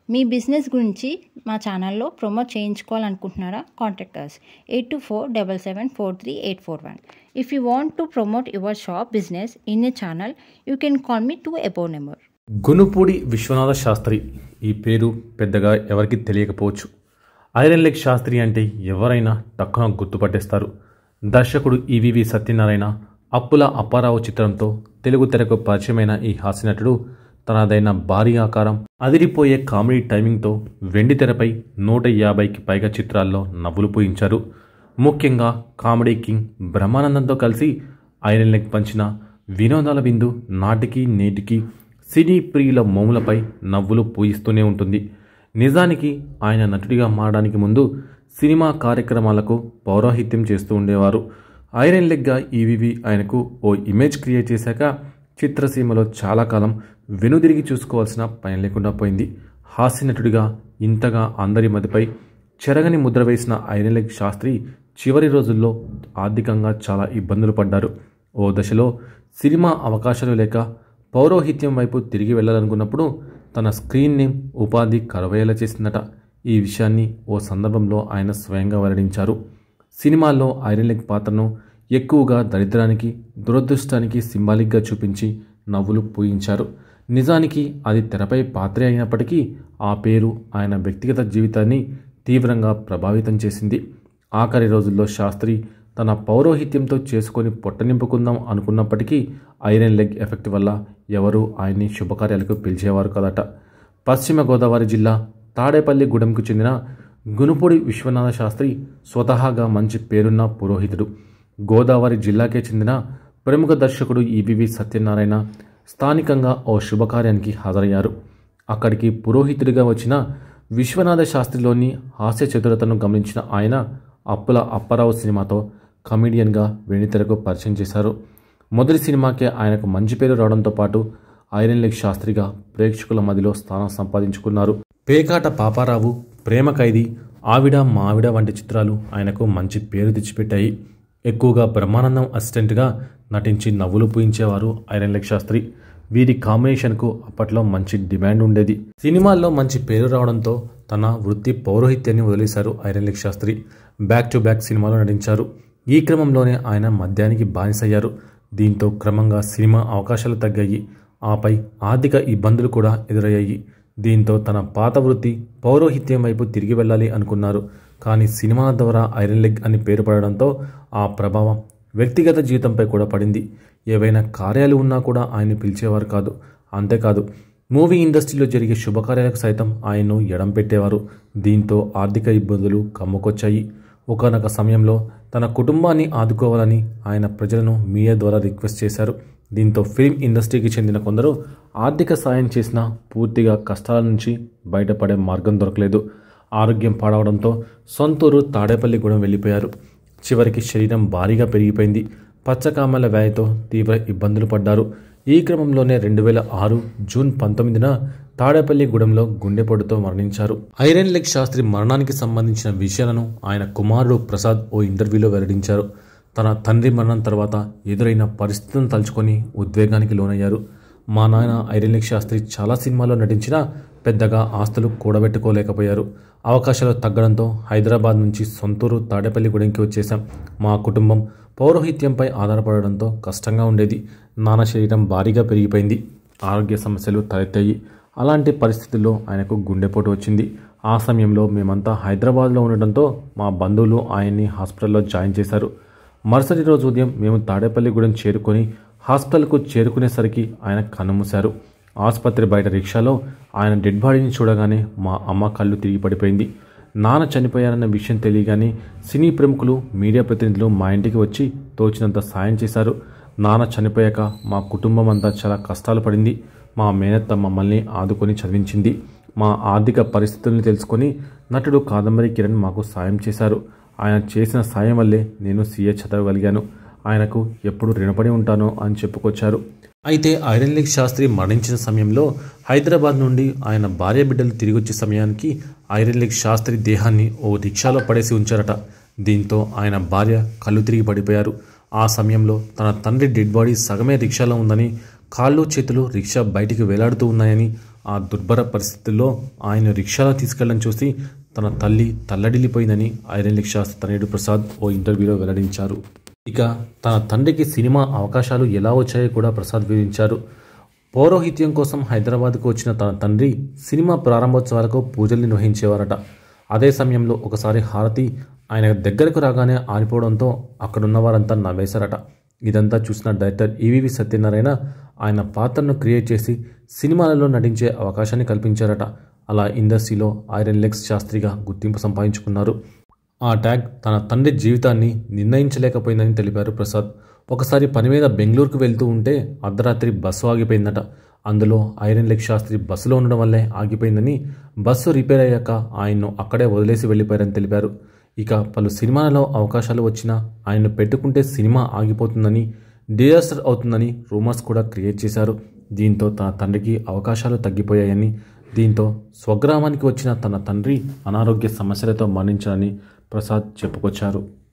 మీ business గురించి మా ఛానల్లో ప్రమోట్ చేయించుకోవాలనుకుంటున్నారా? Contact us 8247743841. If you want to promote your shop business in a channel, you can call me to above number. Gunupudi Vishwanatha Shastri ఈ పేరు పెద్దగా ఎవరికి తెలియకపోవచ్చు. ఐరన్ లెగ్ శాస్త్రి అంటే ఎవరైనా టక్కున గుర్తుపట్టేస్తారు. దర్శకుడు ఈవీవి సత్యనారాయణ అప్పుల అప్పారావు చిత్రంతో తెలుగు తెరకు పరిచయమైన ఈ హాస్యనటుడు తనదైన భారీ ఆకారం, అదిరిపోయే కామెడీ టైమింగ్తో వెండి తెరపై 150కి పైగా చిత్రాల్లో నవ్వులు పూయించారు. ముఖ్యంగా కామెడీ కింగ్ బ్రహ్మానందంతో కలిసి ఐరన్ లెగ్ పంచిన వినోదాల విందు నాటికి నేటికి సినీ ప్రియుల మోములపై నవ్వులు పూయిస్తూనే ఉంటుంది. నిజానికి ఆయన నటుడిగా మారడానికి ముందు సినిమా కార్యక్రమాలకు పౌరోహిత్యం చేస్తూ ఉండేవారు. ఐరన్ లెగ్గా ఈవీవి ఆయనకు ఓ ఇమేజ్ క్రియేట్ చేశాక చిత్రసీమలో చాలా కాలం వెనుదిరిగి చూసుకోవాల్సిన పని లేకుండా పోయింది. హాస్య నటుడిగా ఇంతగా అందరి మదిపై చెరగని ముద్ర వేసిన ఐరన్ లెగ్ శాస్త్రి చివరి రోజుల్లో ఆర్థికంగా చాలా ఇబ్బందులు పడ్డారు. ఓ దశలో సినిమా అవకాశాలు లేక పౌరోహిత్యం వైపు తిరిగి వెళ్లాలనుకున్నప్పుడు తన స్క్రీన్ నేమ్ ఉపాధి కరవేలా చేసిందట. ఈ విషయాన్ని ఓ సందర్భంలో ఆయన స్వయంగా వెల్లడించారు. సినిమాల్లో ఐరన్ లెగ్ పాత్రను ఎక్కువగా దరిద్రానికి, దురదృష్టానికి సింబాలిక్గా చూపించి నవ్వులు పూయించారు. నిజానికి అది తెరపై పాత్రే అయినప్పటికీ ఆ పేరు ఆయన వ్యక్తిగత జీవితాన్ని తీవ్రంగా ప్రభావితం చేసింది. ఆఖరి రోజుల్లో శాస్త్రి తన పౌరోహిత్యంతో చేసుకొని పొట్టనింపుకుందాం అనుకున్నప్పటికీ ఐరన్ లెగ్ ఎఫెక్ట్ వల్ల ఎవరూ ఆయన్ని శుభకార్యాలకు పిలిచేవారు కదట. పశ్చిమ గోదావరి జిల్లా తాడేపల్లి గూడెంకు చెందిన గునుపూడి విశ్వనాథ శాస్త్రి స్వతహాగా మంచి పేరున్న పురోహితుడు. గోదావరి జిల్లాకే చెందిన ప్రముఖ దర్శకుడు ఈవీవి సత్యనారాయణ స్థానికంగా ఓ శుభకార్యానికి హాజరయ్యారు. అక్కడికి పురోహితుడిగా వచ్చిన విశ్వనాథ శాస్త్రిలోని హాస్య చతురతను గమనించిన ఆయన అప్పుల అప్పారావు సినిమాతో కమెడియన్గా వెండితెరకు పరిచయం చేశారు. మొదటి సినిమాకే ఆయనకు మంచి పేరు రావడంతో పాటు ఐరన్ లెగ్ శాస్త్రిగా ప్రేక్షకుల మదిలో స్థానం సంపాదించుకున్నారు. పేకాట పాపారావు, ప్రేమ ఖైదీ, ఆవిడ మావిడ వంటి చిత్రాలు ఆయనకు మంచి పేరు తెచ్చిపెట్టాయి. ఎక్కువగా బ్రహ్మానందం అసిస్టెంట్గా నటించి నవ్వులు పూయించేవారు ఐరన్ లెగ్ శాస్త్రి. వీరి కాంబినేషన్కు అప్పట్లో మంచి డిమాండ్ ఉండేది. సినిమాల్లో మంచి పేరు రావడంతో తన వృత్తి పౌరోహిత్యాన్ని వదిలేశారు iron leg Shastri. Back to back సినిమాలో నటించారు. ఈ క్రమంలోనే ఆయన మద్యానికి బానిసయ్యారు. దీంతో క్రమంగా సినిమా అవకాశాలు తగ్గాయి. ఆపై ఆర్థిక ఇబ్బందులు కూడా ఎదురయ్యాయి. దీంతో తన పాత వృత్తి పౌరోహిత్యం వైపు తిరిగి వెళ్ళాలి అనుకున్నారు. కానీ సినిమా ద్వారా ఐరన్ లెగ్ అని పేరు పడడంతో ఆ ప్రభావం వ్యక్తిగత జీవితంపై కూడా పడింది. ఏవైనా కార్యాలు ఉన్నా కూడా ఆయన్ని పిలిచేవారు కాదు. అంతేకాదు మూవీ ఇండస్ట్రీలో జరిగే శుభకార్యాలకు సైతం ఆయన్ను ఎడం పెట్టేవారు. దీంతో ఆర్థిక ఇబ్బందులు కమ్ముకొచ్చాయి. ఒకానొక సమయంలో తన కుటుంబాన్ని ఆదుకోవాలని ఆయన ప్రజలను మీడియా ద్వారా రిక్వెస్ట్ చేశారు. దీంతో ఫిల్మ్ ఇండస్ట్రీకి చెందిన కొందరు ఆర్థిక సాయం చేసినా పూర్తిగా కష్టాల నుంచి బయటపడే మార్గం దొరకలేదు. ఆరోగ్యం పాడవడంతో సొంతూరు తాడేపల్లిగూడెం వెళ్ళిపోయారు. చివరికి శరీరం భారీగా పెరిగిపోయింది. పచ్చకామల వ్యాధితో తీవ్ర ఇబ్బందులు పడ్డారు. ఈ క్రమంలోనే 2006 జూన్ 19న తాడేపల్లిగూడెంలో గుండెపోటుతో మరణించారు. ఐరన్ లెగ్ శాస్త్రి మరణానికి సంబంధించిన విషయాలను ఆయన కుమారుడు ప్రసాద్ ఓ ఇంటర్వ్యూలో వెల్లడించారు. తన తండ్రి మరణం తర్వాత ఎదురైన పరిస్థితులను తలుచుకొని ఉద్వేగానికి లోనయ్యారు. మా నాన్న ఐరన్ లెగ్ శాస్త్రి చాలా సినిమాల్లో నటించినా పెద్దగా ఆస్తులు కూడబెట్టుకోలేకపోయారు. అవకాశాలు తగ్గడంతో హైదరాబాద్ నుంచి సొంతూరు తాడేపల్లిగూడెంకి వచ్చేశాం. మా కుటుంబం పౌరోహిత్యంపై ఆధారపడడంతో కష్టంగా ఉండేది. నాన్న శరీరం భారీగా పెరిగిపోయింది. ఆరోగ్య సమస్యలు తలెత్తాయి. అలాంటి పరిస్థితుల్లో ఆయనకు గుండెపోటు వచ్చింది. ఆ సమయంలో మేమంతా హైదరాబాద్లో ఉండటంతో మా బంధువులు ఆయన్ని హాస్పిటల్లో జాయిన్ చేశారు. మరుసటి రోజు ఉదయం మేము తాడేపల్లిగూడెం చేరుకొని హాస్పిటల్కు చేరుకునేసరికి ఆయన కన్నుమూశారు. ఆసుపత్రి బయట రిక్షాలో ఆయన డెడ్ బాడీని చూడగానే మా అమ్మ కళ్ళు తిరిగి పడిపోయింది. నాన్న చనిపోయారన్న విషయం తెలియగానే సినీ ప్రముఖులు, మీడియా ప్రతినిధులు మా ఇంటికి వచ్చి తోచినంత సాయం చేశారు. నాన్న చనిపోయాక మా కుటుంబం అంతా చాలా కష్టాలు పడింది. మా మేనత్త మమ్మల్ని ఆదుకొని చదివించింది. మా ఆర్థిక పరిస్థితుల్ని తెలుసుకొని నటుడు కాదంబరి కిరణ్ మాకు సాయం చేశారు. ఆయన చేసిన సాయం వల్లే నేను సీఏ చదవగలిగాను. ఆయనకు ఎప్పుడు రుణపడి ఉంటానో అని చెప్పుకొచ్చారు. అయితే ఐరన్ లెగ్ శాస్త్రి మరణించిన సమయంలో హైదరాబాద్ నుండి ఆయన భార్య బిడ్డలు తిరిగి వచ్చే సమయానికి ఐరన్ లెగ్ శాస్త్రి దేహాన్ని ఓ రిక్షాలో పడేసి ఉంచారట. దీంతో ఆయన భార్య కళ్ళు తిరిగి పడిపోయారు. ఆ సమయంలో తన తండ్రి డెడ్ బాడీ సగమే రిక్షాలో ఉందని, కాళ్ళు చేతులు రిక్షా బయటికి వేలాడుతూ ఉన్నాయని, ఆ దుర్భర పరిస్థితుల్లో ఆయన రిక్షాలో తీసుకెళ్లడం చూసి తన తల్లి తల్లడిల్లిపోయిందని ఐరన్ లెగ్ శాస్త్రి తనయుడు ప్రసాద్ ఓ ఇంటర్వ్యూలో వెల్లడించారు. ఇక తన తండ్రికి సినిమా అవకాశాలు ఎలా వచ్చాయో కూడా ప్రసాద్ వివరించారు. పౌరోహిత్యం కోసం హైదరాబాద్కు వచ్చిన తన తండ్రి సినిమా ప్రారంభోత్సవాలకు పూజలు నిర్వహించేవారట. అదే సమయంలో ఒకసారి హారతి ఆయన దగ్గరకు రాగానే ఆరిపోవడంతో అక్కడున్న వారంతా నవ్వేశారట. ఇదంతా చూసిన డైరెక్టర్ ఈవీవి సత్యనారాయణ ఆయన పాత్రను క్రియేట్ చేసి సినిమాలలో నటించే అవకాశాన్ని కల్పించారట. అలా ఇండస్ట్రీలో ఐరన్ లెగ్స్ శాస్త్రిగా గుర్తింపు సంపాదించుకున్నారు. ఆ ట్యాగ్ తన తండ్రి జీవితాన్ని నిర్ణయించలేకపోయిందని తెలిపారు ప్రసాద్. ఒకసారి పని మీద బెంగళూరుకు వెళ్తూ ఉంటే అర్ధరాత్రి బస్సు ఆగిపోయిందట. అందులో ఐరన్ లెగ్ శాస్త్రి బస్సులో ఉండడం వల్లే ఆగిపోయిందని, బస్సు రిపేర్ అయ్యాక ఆయన్ను అక్కడే వదిలేసి వెళ్ళిపోయారని తెలిపారు. ఇక పలు సినిమాలలో అవకాశాలు వచ్చినా ఆయన్ను పెట్టుకుంటే సినిమా ఆగిపోతుందని, డిజాస్టర్ అవుతుందని రూమర్స్ కూడా క్రియేట్ చేశారు. దీంతో తన తండ్రికి అవకాశాలు తగ్గిపోయాయని, దీంతో స్వగ్రామానికి వచ్చిన తన తండ్రి అనారోగ్య సమస్యలతో మరణించారని ప్రసాద్ చెప్పుకొచ్చారు.